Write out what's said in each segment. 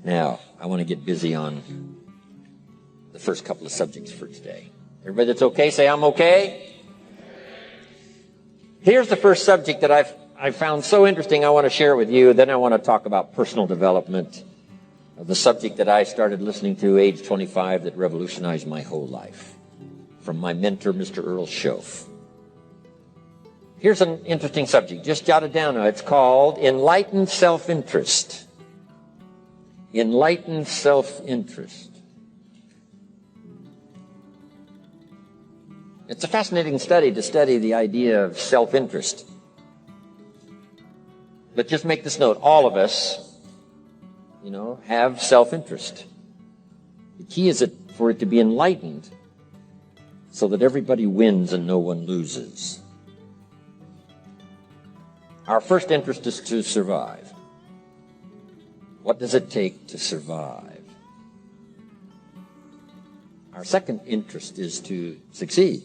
Now, I want to get busy on the first couple of subjects for today. Everybody that's okay, say I'm okay. Here's the first subject that I've found so interesting I want to share with you. Then I want to talk about personal development, the subject that I started listening to age 25 that revolutionized my whole life, from my mentor, Mr. Earl Schoaf. Here's an interesting subject. Just jot it down now. It's called Enlightened Self-Interest. Enlightened self-interest. It's a fascinating study to study the idea of self-interest. But just make this note, all of us, have self-interest. The key is for it to be enlightened so that everybody wins and no one loses. Our first interest is to survive. What does it take to survive? Our second interest is to succeed.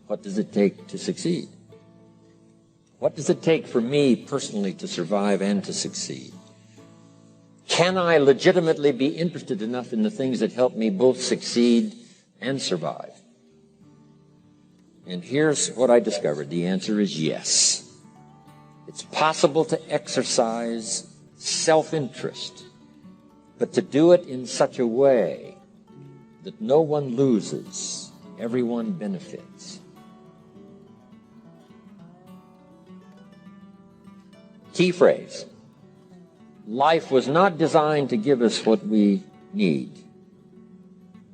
What does it take to succeed? What does it take for me personally to survive and to succeed? Can I legitimately be interested enough in the things that help me both succeed and survive? And here's what I discovered. The answer is yes. It's possible to exercise self-interest, but to do it in such a way that no one loses, everyone benefits. Key phrase. Life was not designed to give us what we need.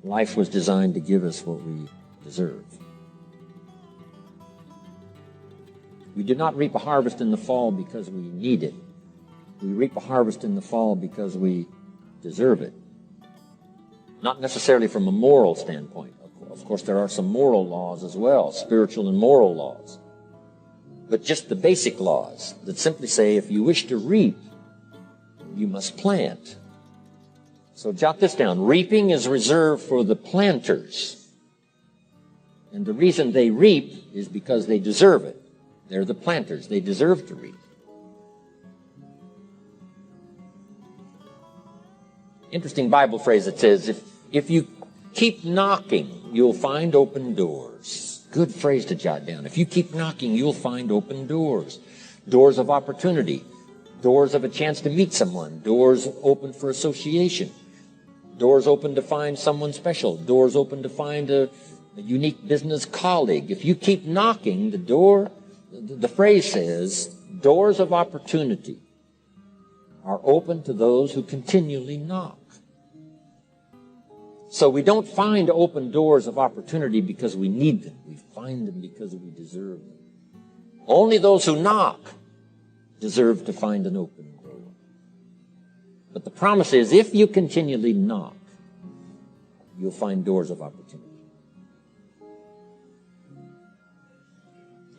Life was designed to give us what we deserve. We do not reap a harvest in the fall because we need it. We reap a harvest in the fall because we deserve it. Not necessarily from a moral standpoint. Of course, there are some moral laws as well, spiritual and moral laws. But just the basic laws that simply say if you wish to reap, you must plant. So jot this down. Reaping is reserved for the planters. And the reason they reap is because they deserve it. They're the planters. They deserve to reap. Interesting Bible phrase that says, if you keep knocking, you'll find open doors. Good phrase to jot down. If you keep knocking, you'll find open doors. Doors of opportunity. Doors of a chance to meet someone. Doors open for association. Doors open to find someone special. Doors open to find a unique business colleague. If you keep knocking, the phrase says, doors of opportunity are open to those who continually knock. So we don't find open doors of opportunity because we need them. We find them because we deserve them. Only those who knock deserve to find an open door. But the promise is, if you continually knock, you'll find doors of opportunity.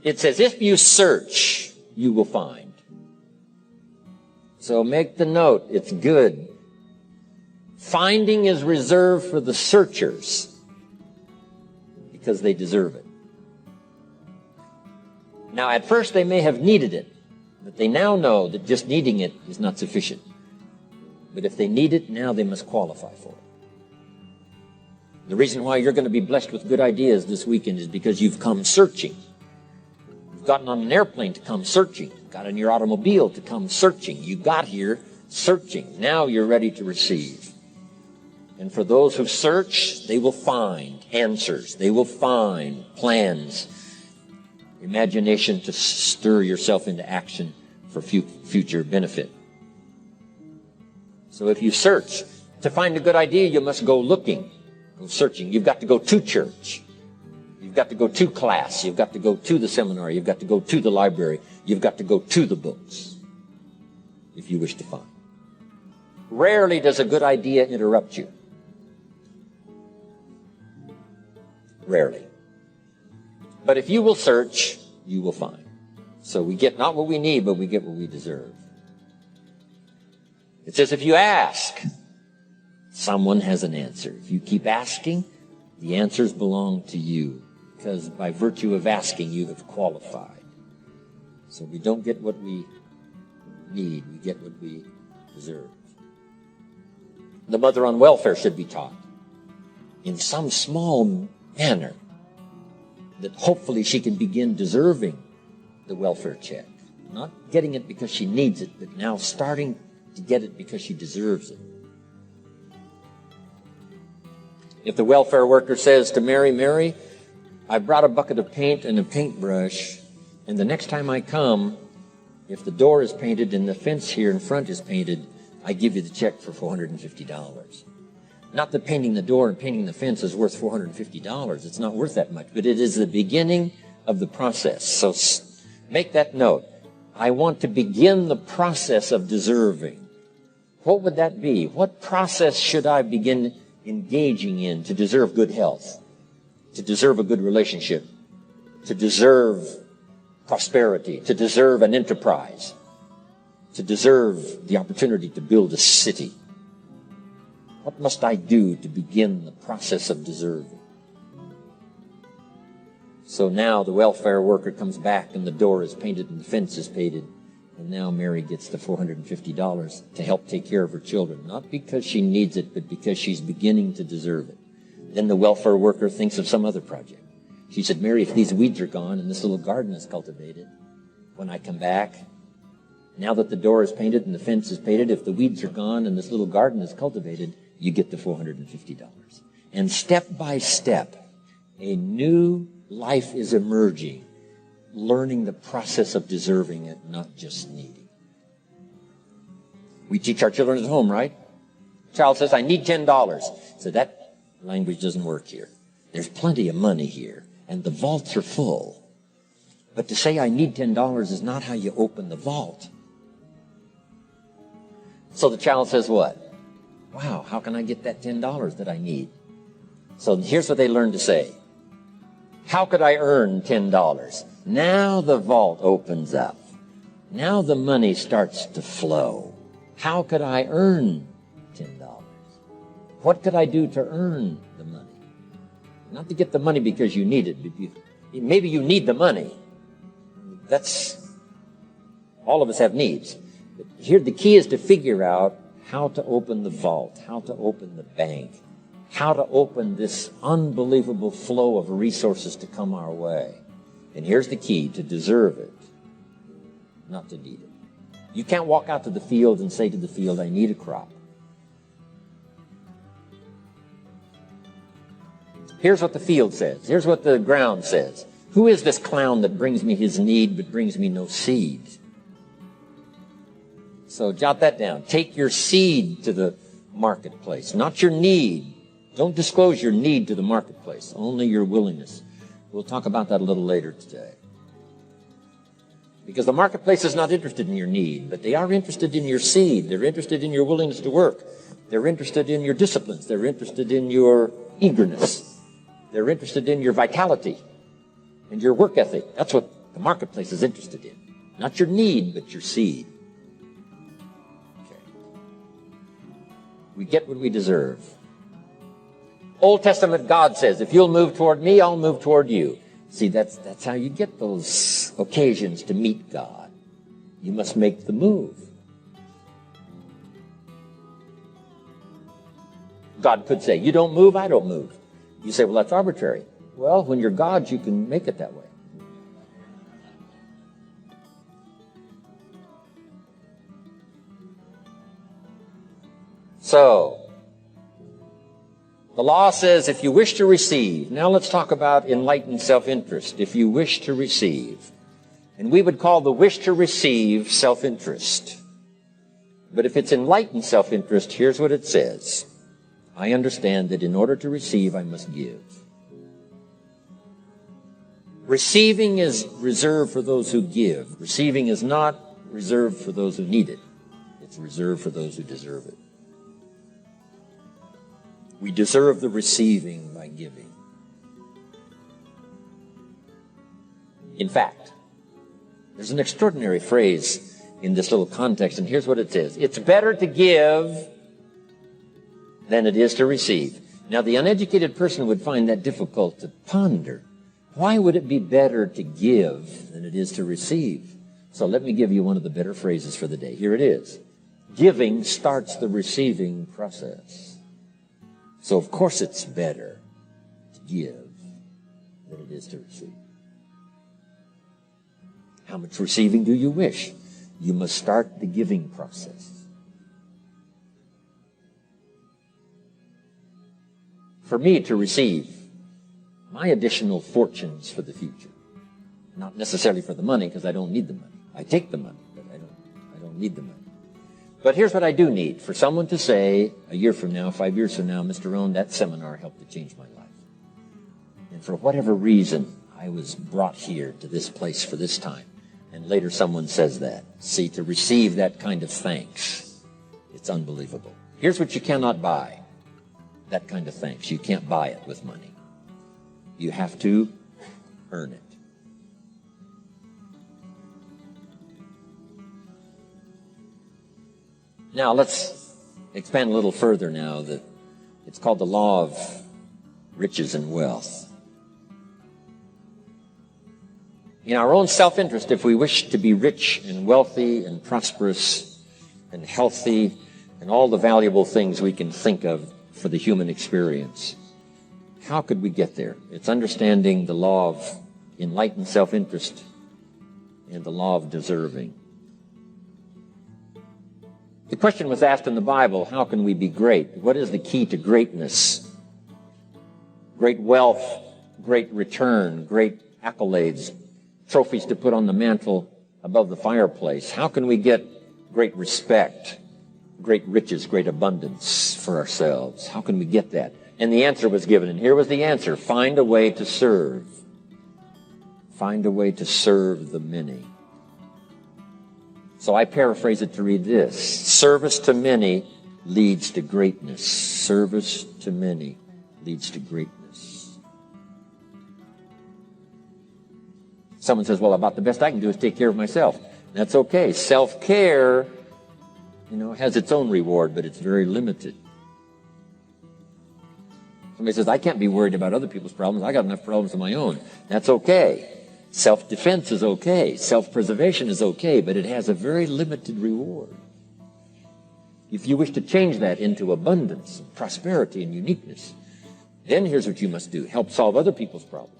It says, if you search, you will find. So make the note, it's good. Finding is reserved for the searchers because they deserve it. Now, at first they may have needed it, but they now know that just needing it is not sufficient. But if they need it, now they must qualify for it. The reason why you're going to be blessed with good ideas this weekend is because you've come searching. You've gotten on an airplane to come searching. Got in your automobile to come searching. You got here searching. Now you're ready to receive. And for those who search, they will find answers. They will find plans, imagination to stir yourself into action for future benefit. So if you search, to find a good idea, you must go looking, go searching. You've got to go to church. You've got to go to class. You've got to go to the seminar. You've got to go to the library. You've got to go to the books if you wish to find. Rarely does a good idea interrupt you. Rarely. But if you will search, you will find. So we get not what we need, but we get what we deserve. It says if you ask, someone has an answer. If you keep asking, the answers belong to you. Because by virtue of asking, you have qualified. So we don't get what we need, we get what we deserve. The mother on welfare should be taught in some small manner that hopefully she can begin deserving the welfare check. Not getting it because she needs it, but now starting to get it because she deserves it. If the welfare worker says to Mary, Mary, I brought a bucket of paint and a paintbrush, and the next time I come, if the door is painted and the fence here in front is painted, I give you the check for $450. Not that painting the door and painting the fence is worth $450. It's not worth that much, but it is the beginning of the process. So make that note. I want to begin the process of deserving. What would that be? What process should I begin engaging in to deserve good health, to deserve a good relationship, to deserve prosperity, to deserve an enterprise, to deserve the opportunity to build a city? What must I do to begin the process of deserving? So now the welfare worker comes back and the door is painted and the fence is painted, and now Mary gets the $450 to help take care of her children, not because she needs it, but because she's beginning to deserve it. Then the welfare worker thinks of some other project. She said, Mary, if these weeds are gone and this little garden is cultivated, when I come back, now that the door is painted and the fence is painted, if the weeds are gone and this little garden is cultivated, you get the $450. And step by step, a new life is emerging, learning the process of deserving it, not just needing. We teach our children at home, right? Child says, I need $10. So that language doesn't work here. There's plenty of money here, and the vaults are full. But to say I need $10 is not how you open the vault. So the child says what? Wow, how can I get that $10 that I need? So here's what they learn to say. How could I earn $10? Now the vault opens up. Now the money starts to flow. How could I earn $10? What could I do to earn the money? Not to get the money because you need it. Maybe you need the money. That's, all of us have needs. But here the key is to figure out how to open the vault, how to open the bank, how to open this unbelievable flow of resources to come our way. And here's the key: to deserve it, not to need it. You can't walk out to the field and say to the field, I need a crop. Here's what the field says. Here's what the ground says. Who is this clown that brings me his need but brings me no seed? So jot that down. Take your seed to the marketplace, not your need. Don't disclose your need to the marketplace, only your willingness. We'll talk about that a little later today. Because the marketplace is not interested in your need, but they are interested in your seed. They're interested in your willingness to work. They're interested in your disciplines. They're interested in your eagerness. They're interested in your vitality and your work ethic. That's what the marketplace is interested in. Not your need, but your seed. Okay. We get what we deserve. Old Testament God says, if you'll move toward me, I'll move toward you. See, that's how you get those occasions to meet God. You must make the move. God could say, you don't move, I don't move. You say, well, that's arbitrary. Well, when you're God, you can make it that way. So, the law says if you wish to receive. Now let's talk about enlightened self-interest. If you wish to receive. And we would call the wish to receive self-interest. But if it's enlightened self-interest, here's what it says. I understand that in order to receive, I must give. Receiving is reserved for those who give. Receiving is not reserved for those who need it. It's reserved for those who deserve it. We deserve the receiving by giving. In fact, there's an extraordinary phrase in this little context, and here's what it says. It's better to give than it is to receive. Now, the uneducated person would find that difficult to ponder. Why would it be better to give than it is to receive? So let me give you one of the better phrases for the day. Here it is. Giving starts the receiving process. So of course it's better to give than it is to receive. How much receiving do you wish? You must start the giving process. For me to receive my additional fortunes for the future, not necessarily for the money, because I don't need the money. I take the money, but I don't need the money. But here's what I do need. For someone to say, a year from now, 5 years from now, Mr. Rohn, that seminar helped to change my life. And for whatever reason, I was brought here to this place for this time. And later someone says that. See, to receive that kind of thanks, it's unbelievable. Here's what you cannot buy. That kind of thanks. You can't buy it with money. You have to earn it. Now, let's expand a little further now. It's called the law of riches and wealth. In our own self-interest, if we wish to be rich and wealthy and prosperous and healthy and all the valuable things we can think of for the human experience, how could we get there? It's understanding the law of enlightened self-interest and the law of deserving. The question was asked in the Bible, how can we be great? What is the key to greatness? Great wealth, great return, great accolades, trophies to put on the mantle above the fireplace. How can we get great respect, great riches, great abundance for ourselves? How can we get that? And the answer was given, and here was the answer. Find a way to serve. Find a way to serve the many. So I paraphrase it to read this. Service to many leads to greatness. Service to many leads to greatness. Someone says, well, about the best I can do is take care of myself. That's okay. Self-care, has its own reward, but it's very limited. Somebody says, I can't be worried about other people's problems. I got enough problems of my own. That's okay. Self-defense is okay. Self-preservation is okay, but it has a very limited reward. If you wish to change that into abundance, prosperity, and uniqueness, then here's what you must do. Help solve other people's problems.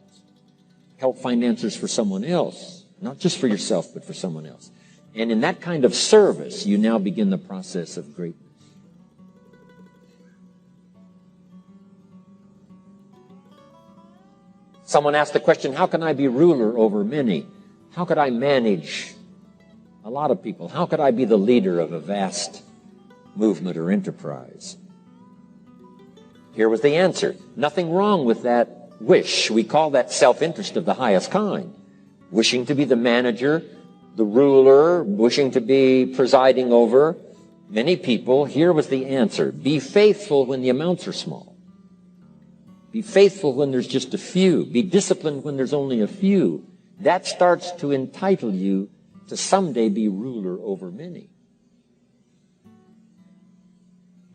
Help find answers for someone else, not just for yourself, but for someone else. And in that kind of service, you now begin the process of greatness. Someone asked the question, how can I be ruler over many? How could I manage a lot of people? How could I be the leader of a vast movement or enterprise? Here was the answer. Nothing wrong with that wish. We call that self-interest of the highest kind. Wishing to be the manager, the ruler, wishing to be presiding over many people. Here was the answer. Be faithful when the amounts are small. Be faithful when there's just a few. Be disciplined when there's only a few. That starts to entitle you to someday be ruler over many.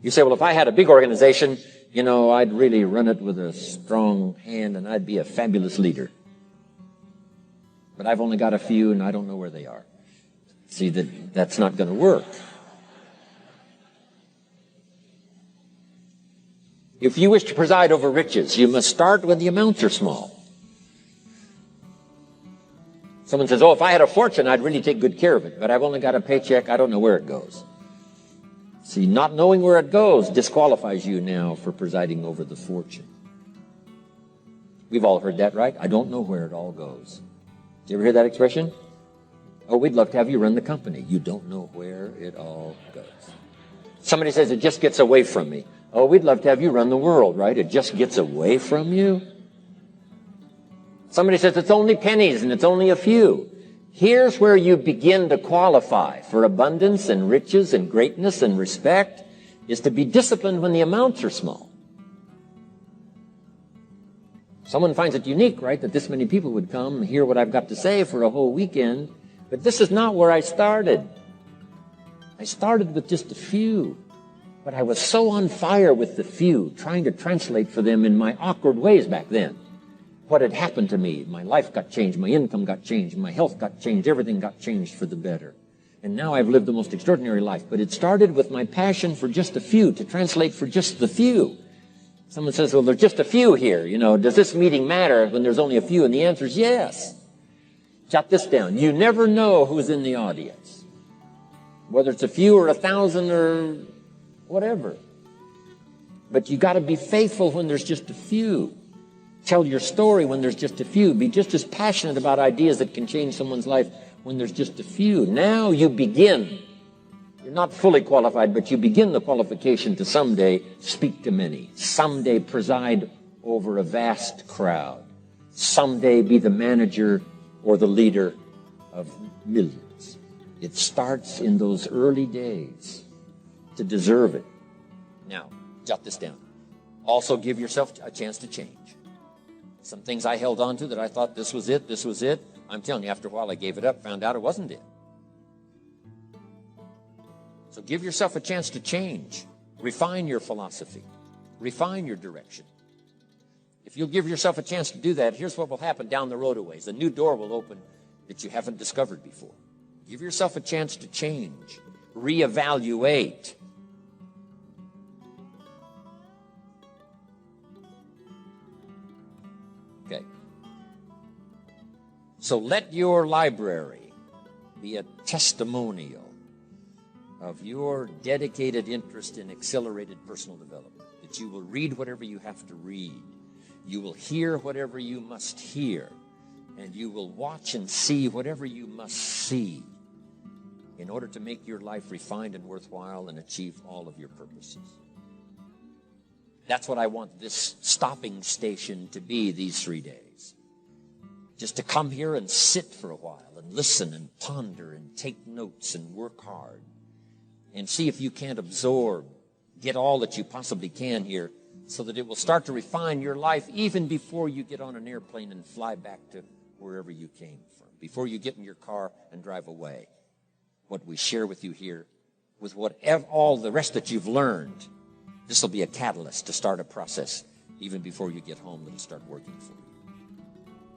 You say, well, if I had a big organization, I'd really run it with a strong hand and I'd be a fabulous leader. But I've only got a few and I don't know where they are. See, that's not going to work. If you wish to preside over riches, you must start when the amounts are small. Someone says, oh, if I had a fortune, I'd really take good care of it, but I've only got a paycheck, I don't know where it goes. See, not knowing where it goes disqualifies you now for presiding over the fortune. We've all heard that, right? I don't know where it all goes. Did you ever hear that expression? Oh, we'd love to have you run the company. You don't know where it all goes. Somebody says, it just gets away from me. Oh, we'd love to have you run the world, right? It just gets away from you. Somebody says, it's only pennies and it's only a few. Here's where you begin to qualify for abundance and riches and greatness and respect, is to be disciplined when the amounts are small. Someone finds it unique, right, that this many people would come and hear what I've got to say for a whole weekend. But this is not where I started. I started with just a few. But I was so on fire with the few, trying to translate for them in my awkward ways back then. What had happened to me? My life got changed, my income got changed, my health got changed, everything got changed for the better. And now I've lived the most extraordinary life. But it started with my passion for just a few, to translate for just the few. Someone says, well, there's just a few here. Does this meeting matter when there's only a few? And the answer is yes. Jot this down. You never know who's in the audience, whether it's a few or 1,000 or whatever. But you got to be faithful when there's just a few. Tell your story when there's just a few. Be just as passionate about ideas that can change someone's life when there's just a few. Now you begin. You're not fully qualified, but you begin the qualification to someday speak to many. Someday preside over a vast crowd. Someday be the manager or the leader of millions. It starts in those early days to deserve it. Now, jot this down. Also give yourself a chance to change. Some things I held on to that I thought this was it. I'm telling you, after a while I gave it up, found out it wasn't it. So give yourself a chance to change. Refine your philosophy. Refine your direction. If you'll give yourself a chance to do that, here's what will happen down the road a ways. A new door will open that you haven't discovered before. Give yourself a chance to change. Reevaluate. Okay. So let your library be a testimonial of your dedicated interest in accelerated personal development, that you will read whatever you have to read, you will hear whatever you must hear, and you will watch and see whatever you must see in order to make your life refined and worthwhile and achieve all of your purposes. That's what I want this stopping station to be these 3 days. Just to come here and sit for a while and listen and ponder and take notes and work hard and see if you can't absorb, get all that you possibly can here so that it will start to refine your life even before you get on an airplane and fly back to wherever you came from, before you get in your car and drive away. What we share with you here, with all the rest that you've learned, this will be a catalyst to start a process even before you get home that'll start working for you.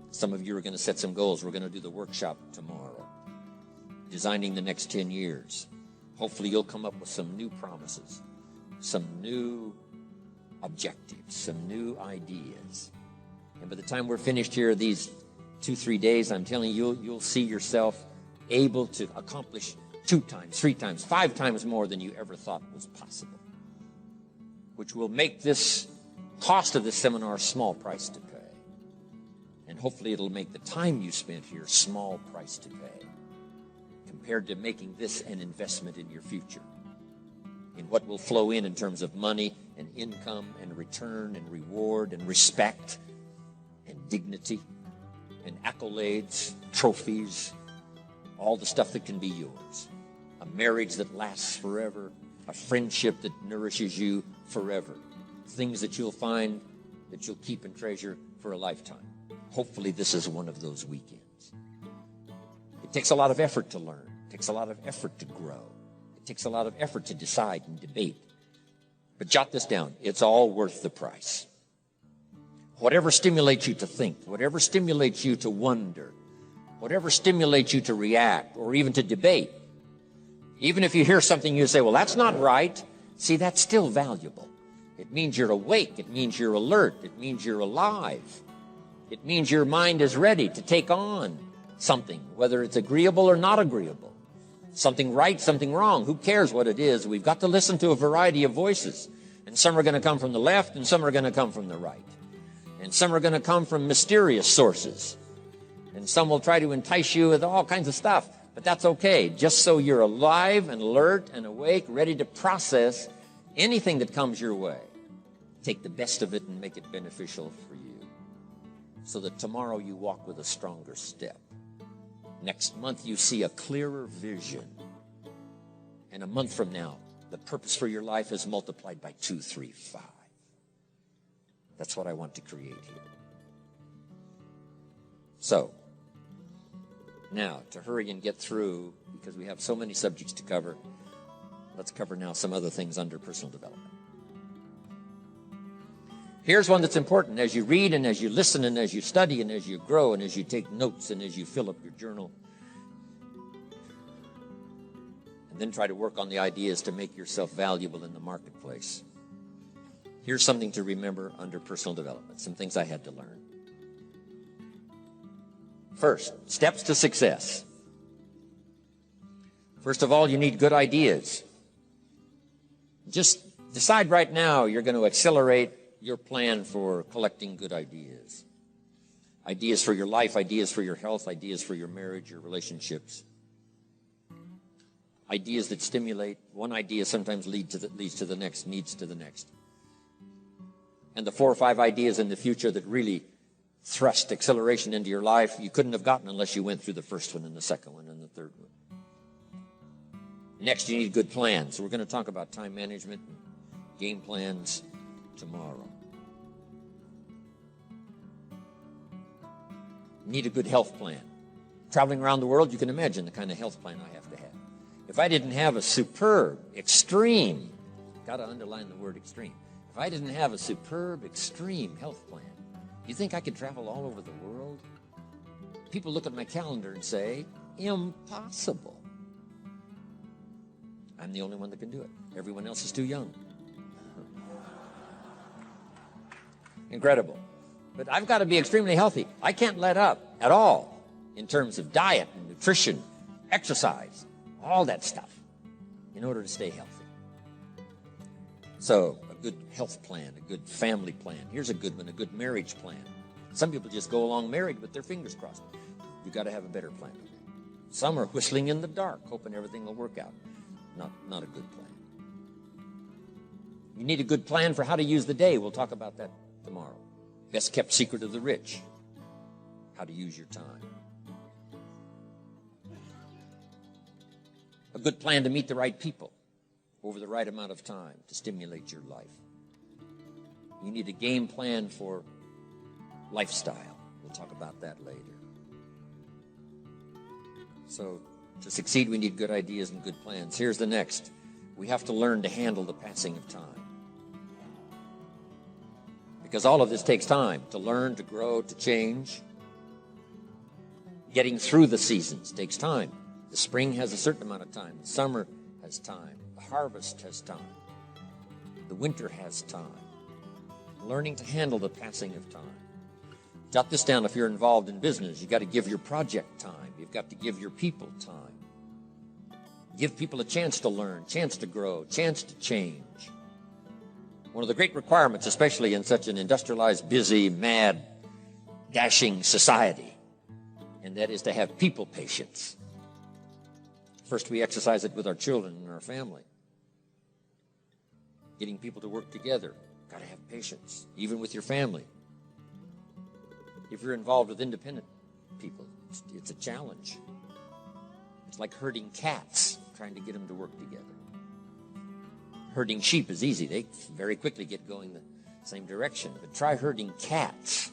Some of you are going to set some goals. We're going to do the workshop tomorrow, designing the next 10 years. Hopefully you'll come up with some new promises, some new objectives, some new ideas. And by the time we're finished here, these 2-3 days, I'm telling you, you'll see yourself able to accomplish 2 times, 3 times, 5 times more than you ever thought was possible, which will make this cost of this seminar a small price to pay. And hopefully it'll make the time you spent here a small price to pay compared to making this an investment in your future, in what will flow in terms of money and income and return and reward and respect and dignity and accolades, trophies, all the stuff that can be yours. A marriage that lasts forever, a friendship that nourishes you forever, things that you'll find that you'll keep and treasure for a lifetime. Hopefully this is one of those weekends. It takes a lot of effort to learn. It takes a lot of effort to grow. It takes a lot of effort to decide and debate. But jot this down. It's all worth the price. Whatever stimulates you to think, whatever stimulates you to wonder, whatever stimulates you to react or even to debate, even if you hear something you say, well, that's not right. See, that's still valuable. It means you're awake. It means you're alert. It means you're alive. It means your mind is ready to take on something, whether it's agreeable or not agreeable. Something right, something wrong. Who cares what it is? We've got to listen to a variety of voices. And some are going to come from the left and some are going to come from the right. And some are going to come from mysterious sources. And some will try to entice you with all kinds of stuff. But that's okay. Just so you're alive and alert and awake, ready to process anything that comes your way. Take the best of it and make it beneficial for you, so that tomorrow you walk with a stronger step. Next month you see a clearer vision. And a month from now, the purpose for your life is multiplied by 2, 3, 5. That's what I want to create here. So, now, to hurry and get through, because we have so many subjects to cover, let's cover now some other things under personal development. Here's one that's important as you read and as you listen and as you study and as you grow and as you take notes and as you fill up your journal. Then try to work on the ideas to make yourself valuable in the marketplace. Here's something to remember under personal development, some things I had to learn. First, steps to success. First of all, you need good ideas. Just decide right now you're going to accelerate your plan for collecting good ideas. Ideas for your life, ideas for your health, ideas for your marriage, your relationships. Ideas that stimulate. One idea sometimes leads to the next. And the 4 or 5 ideas in the future that really thrust acceleration into your life, you couldn't have gotten unless you went through the first one and the second one and the third one. Next, you need good plans. We're going to talk about time management and game plans tomorrow. You need a good health plan. Traveling around the world, you can imagine the kind of health plan I have to have. If I didn't have a superb, extreme, got to underline the word extreme. If I didn't have a superb, extreme health plan, do you think I could travel all over the world? People look at my calendar and say, impossible. I'm the only one that can do it. Everyone else is too young. Incredible. But I've got to be extremely healthy. I can't let up at all in terms of diet and nutrition, exercise, all that stuff in order to stay healthy. So a good health plan, a good family plan. Here's a good one, a good marriage plan. Some people just go along married with their fingers crossed. You've got to have a better plan. Some are whistling in the dark, hoping everything will work out. Not a good plan. You need a good plan for how to use the day. We'll talk about that tomorrow. Best kept secret of the rich. How to use your time. A good plan to meet the right people over the right amount of time to stimulate your life. You need a game plan for lifestyle. We'll talk about that later. So, to succeed, we need good ideas and good plans. Here's the next. We have to learn to handle the passing of time. Because all of this takes time to learn, to grow, to change. Getting through the seasons takes time. The spring has a certain amount of time. The summer has time. The harvest has time. The winter has time. Learning to handle the passing of time. Jot this down if you're involved in business. You've got to give your project time. You've got to give your people time. Give people a chance to learn, chance to grow, chance to change. One of the great requirements, especially in such an industrialized, busy, mad, dashing society, and that is to have people patience. First, we exercise it with our children and our family. Getting people to work together. Got to have patience, even with your family. If you're involved with independent people, it's a challenge. It's like herding cats, trying to get them to work together. Herding sheep is easy. They very quickly get going the same direction. But try herding cats.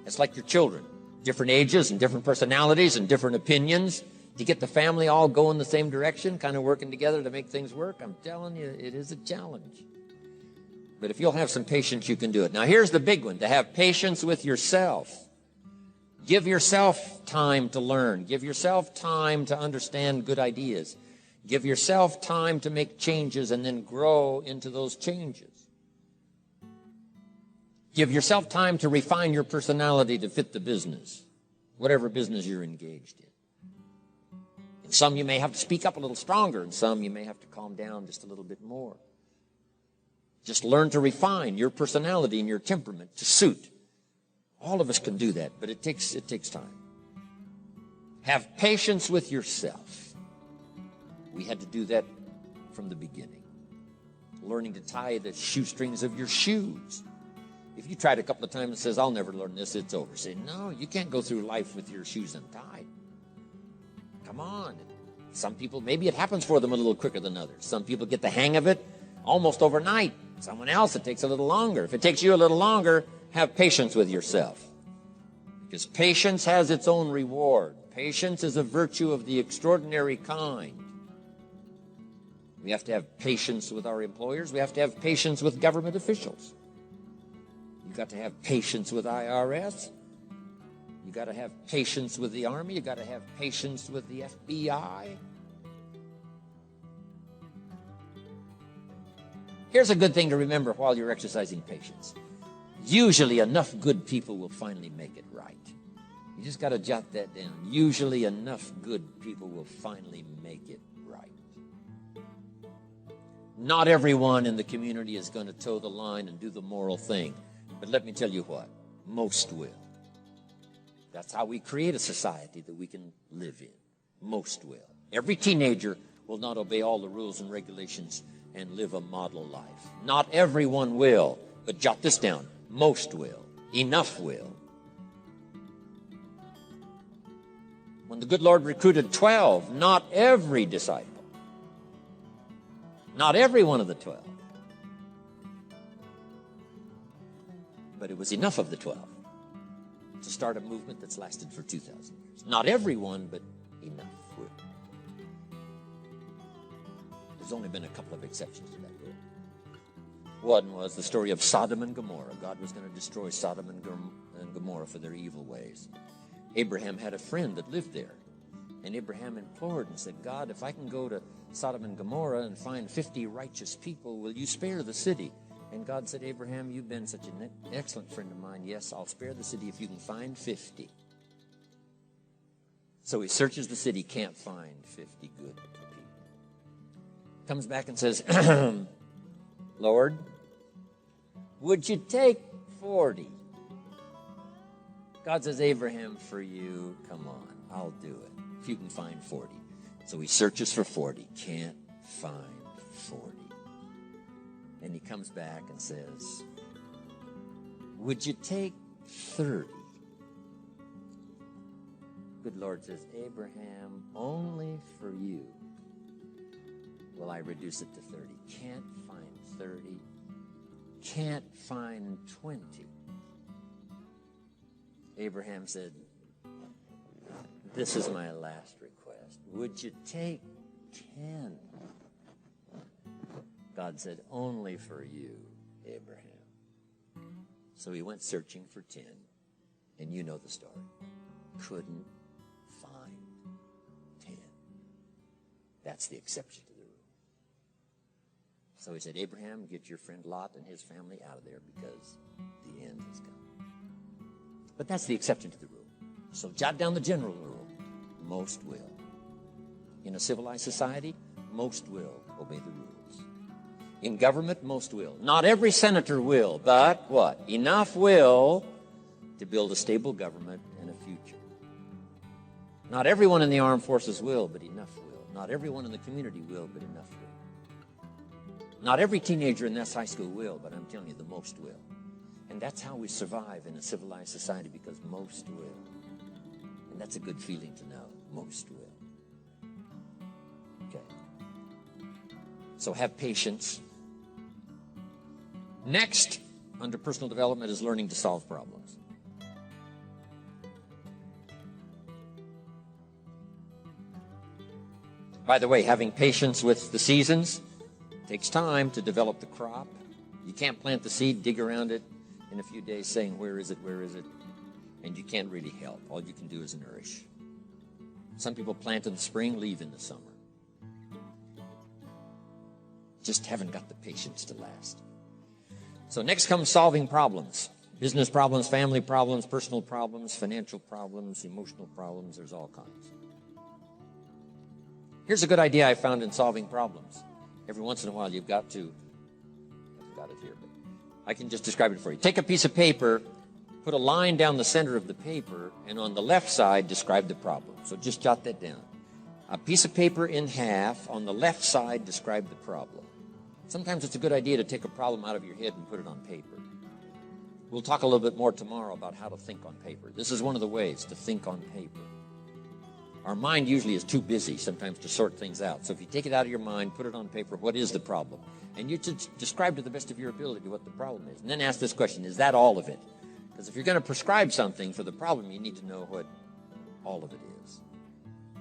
It's like your children. Different ages and different personalities and different opinions. To get the family all going the same direction, kind of working together to make things work, I'm telling you, it is a challenge. But if you'll have some patience, you can do it. Now, here's the big one, to have patience with yourself. Give yourself time to learn. Give yourself time to understand good ideas. Give yourself time to make changes and then grow into those changes. Give yourself time to refine your personality to fit the business, whatever business you're engaged in. In some you may have to speak up a little stronger, and some you may have to calm down just a little bit more. Just learn to refine your personality and your temperament to suit. All of us can do that, but it takes time. Have patience with yourself. We had to do that from the beginning. Learning to tie the shoestrings of your shoes. If you tried a couple of times and says, I'll never learn this, it's over. Say, no, you can't go through life with your shoes untied. Come on. Some people, maybe it happens for them a little quicker than others. Some people get the hang of it almost overnight. Someone else, it takes a little longer. If it takes you a little longer, have patience with yourself. Because patience has its own reward. Patience is a virtue of the extraordinary kind. We have to have patience with our employers. We have to have patience with government officials. You've got to have patience with IRS. You've got to have patience with the Army. You've got to have patience with the FBI. Here's a good thing to remember while you're exercising patience. Usually enough good people will finally make it right. You just got to jot that down. Usually enough good people will finally make it right. Not everyone in the community is going to toe the line and do the moral thing. But let me tell you what, most will. That's how we create a society that we can live in. Most will. Every teenager will not obey all the rules and regulations and live a model life. Not everyone will, but jot this down. Most will. Enough will. When the good Lord recruited 12, not every disciple, not every one of the 12, but it was enough of the 12 to start a movement that's lasted for 2,000 years. Not everyone, but enough will. There's only been a couple of exceptions to that rule. One was the story of Sodom and Gomorrah. God was going to destroy Sodom and Gomorrah for their evil ways. Abraham had a friend that lived there. And Abraham implored and said, God, if I can go to Sodom and Gomorrah and find 50 righteous people, will you spare the city? And God said, Abraham, you've been such an excellent friend of mine. Yes, I'll spare the city if you can find 50. So he searches the city, can't find 50 good people. Comes back and says, Lord, would you take 40? God says, Abraham, for you, come on, I'll do it. If you can find 40. So he searches for 40, can't find 40. And he comes back and says, would you take 30? Good Lord says, Abraham, only for you will I reduce it to 30. Can't find 30. Can't find 20. Abraham said, this is my last request. Would you take 10? God said, only for you, Abraham. So he went searching for 10. And you know the story. Couldn't find 10. That's the exception to the rule. So he said, Abraham, get your friend Lot and his family out of there because the end has come. But that's the exception to the rule. So jot down the general rule. Most will. In a civilized society, most will obey the rules. In government, most will. Not every senator will, but what? Enough will to build a stable government and a future. Not everyone in the armed forces will, but enough will. Not everyone in the community will, but enough will. Not every teenager in this high school will, but I'm telling you, the most will. And that's how we survive in a civilized society, because most will. And that's a good feeling to know. Most will. Okay. So have patience. Next, under personal development, is learning to solve problems. By the way, having patience with the seasons takes time to develop the crop. You can't plant the seed, dig around it in a few days saying, where is it, where is it? And you can't really help. All you can do is nourish. Some people plant in the spring, leave in the summer. Just haven't got the patience to last. So next comes solving problems. Business problems, family problems, personal problems, financial problems, emotional problems. There's all kinds. Here's a good idea I found in solving problems. Every once in a while you've got to, I forgot it here, but I can just describe it for you. Take a piece of paper, put a line down the center of the paper, and on the left side, describe the problem. So just jot that down. A piece of paper in half, on the left side, describe the problem. Sometimes it's a good idea to take a problem out of your head and put it on paper. We'll talk a little bit more tomorrow about how to think on paper. This is one of the ways to think on paper. Our mind usually is too busy sometimes to sort things out. So if you take it out of your mind, put it on paper, what is the problem? And you just describe to the best of your ability what the problem is. And then ask this question, is that all of it? Because if you're going to prescribe something for the problem, you need to know what all of it is.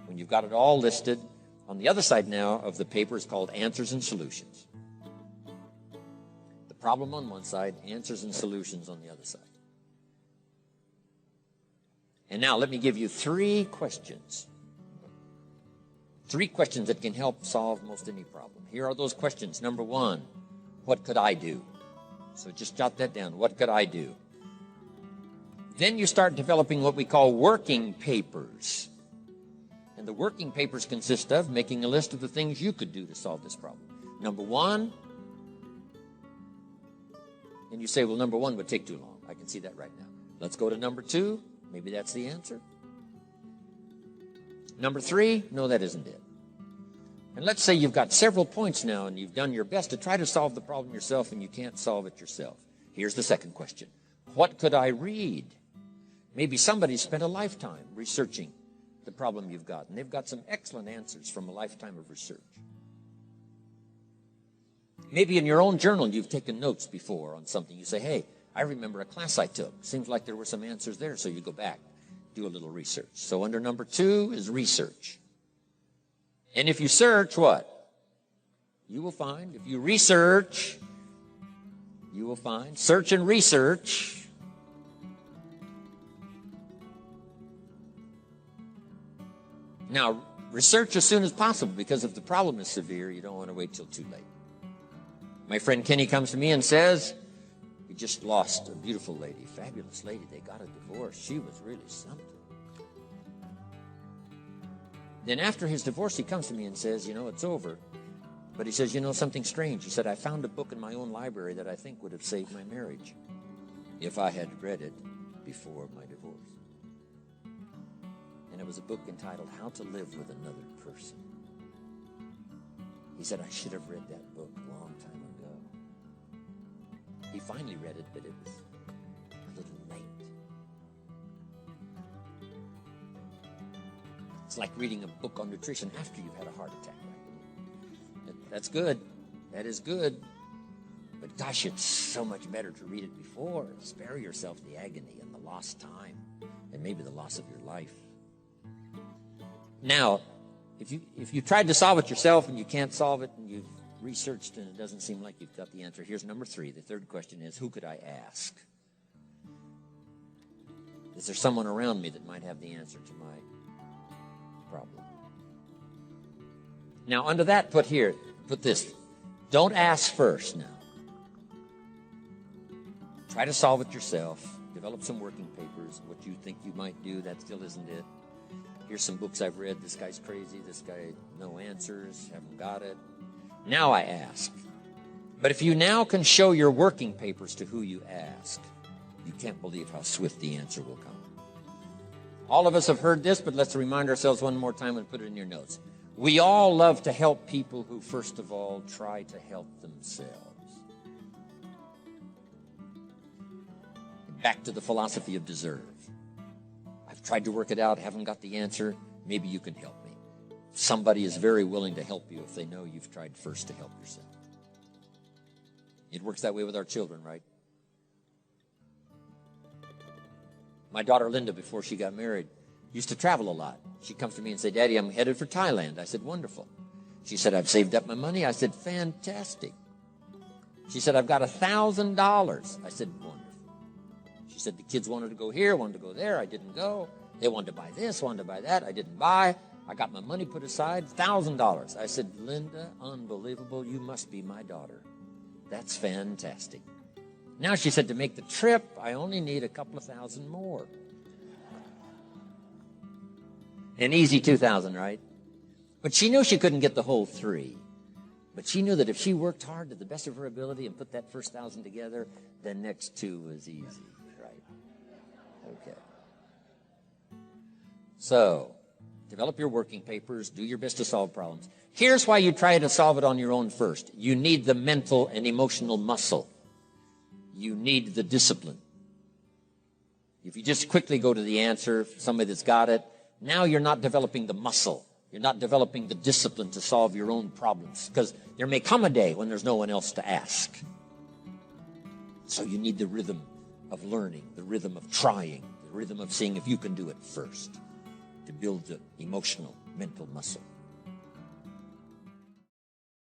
When you've got it all listed, on the other side now of the paper is called answers and solutions. The problem on one side, answers and solutions on the other side. And now let me give you 3 questions. 3 questions that can help solve most any problem. Here are those questions. Number 1, What could I do? So just jot that down. What could I do? Then you start developing what we call working papers. And the working papers consist of making a list of the things you could do to solve this problem. Number one, and you say, well, number one would take too long. I can see that right now. Let's go to number two. Maybe that's the answer. Number three, no, that isn't it. And let's say you've got several points now and you've done your best to try to solve the problem yourself and you can't solve it yourself. Here's the second question. What could I read? Maybe somebody spent a lifetime researching the problem you've got, and they've got some excellent answers from a lifetime of research. Maybe in your own journal you've taken notes before on something. You say, hey, I remember a class I took. Seems like there were some answers there, so you go back, do a little research. So under number two is research. And if you search, what? You will find. If you research, you will find. Search and research. Now, research as soon as possible, because if the problem is severe, you don't want to wait till too late. My friend Kenny comes to me and says, we just lost a beautiful lady, fabulous lady. They got a divorce. She was really something. Then after his divorce, he comes to me and says, you know, it's over. But he says, you know, something strange. He said, I found a book in my own library that I think would have saved my marriage if I had read it before my divorce. And it was a book entitled How to Live with Another Person. He said, I should have read that book a long time ago. He finally read it, but it was a little late. It's like reading a book on nutrition after you've had a heart attack. Right? That's good. That is good. But gosh, it's so much better to read it before. Spare yourself the agony and the lost time and maybe the loss of your life. Now, if you tried to solve it yourself and you can't solve it and you've researched and it doesn't seem like you've got the answer, here's number three. The third question is, who could I ask? Is there someone around me that might have the answer to my problem? Now, under that, put this. Don't ask first now. Try to solve it yourself. Develop some working papers. What you think you might do, that still isn't it. Here's some books I've read. This guy's crazy. This guy, no answers. Haven't got it. Now I ask. But if you now can show your working papers to who you ask, you can't believe how swift the answer will come. All of us have heard this, but let's remind ourselves one more time and put it in your notes. We all love to help people who, first of all, try to help themselves. Back to the philosophy of deserve. I've tried to work it out, haven't got the answer. Maybe you can help me. Somebody is very willing to help you if they know you've tried first to help yourself. It works that way with our children, right? My daughter Linda, before she got married, used to travel a lot. She comes to me and said, Daddy, I'm headed for Thailand. I said, wonderful. She said, I've saved up my money. I said, fantastic. She said, I've got $1,000. I said, wonderful. She said, the kids wanted to go here, wanted to go there. I didn't go. They wanted to buy this, wanted to buy that. I didn't buy. I got my money put aside, $1,000. I said, Linda, unbelievable. You must be my daughter. That's fantastic. Now she said, to make the trip, I only need a couple of thousand more. An easy 2,000, right? But she knew she couldn't get the whole three. But she knew that if she worked hard to the best of her ability and put that first 1,000 together, the next two was easy, right? Okay. So, develop your working papers. Do your best to solve problems. Here's why you try to solve it on your own first. You need the mental and emotional muscle. You need the discipline. If you just quickly go to the answer, somebody that's got it, now you're not developing the muscle. You're not developing the discipline to solve your own problems, because there may come a day when there's no one else to ask. So you need the rhythm of learning, the rhythm of trying, the rhythm of seeing if you can do it first to build the emotional, mental muscle.